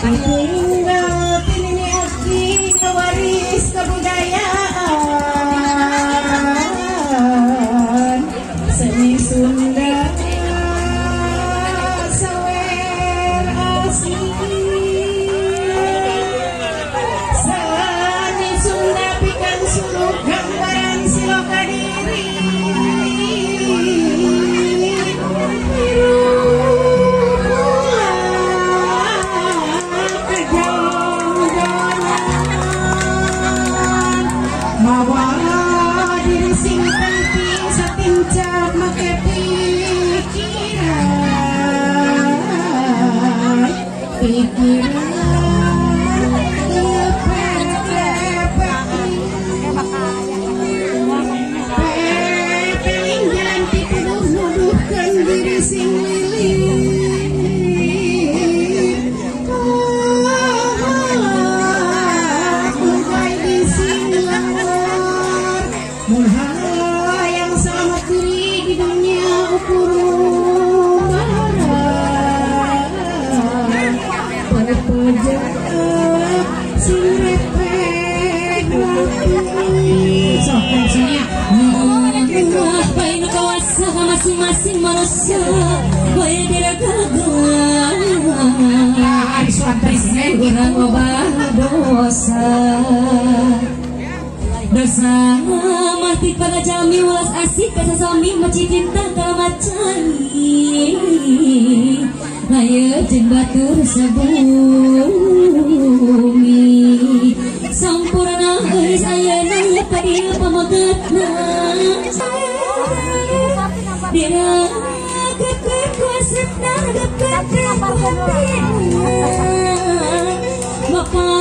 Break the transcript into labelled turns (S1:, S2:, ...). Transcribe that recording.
S1: tinggal kini abdi waris kebudayaan seni Sunda sawer asli seni Sunda pikan suruh gambaran siloka diri mawa diri sing penting satincak make pikiran peninggalan dituduh-nuduhkan diri sing yang selamat diri di dunia ukur pada sing repek soalnya ngapain kawasa masing-masing manusia boleh diragakan orang ubah dosa dosa mati pada jami ulas asik kasa suami maci cinta kalau macani ayo jeng batur sebumi sampurna geus ayeuna padia pamogetna dira kekek kuasana kekek bapak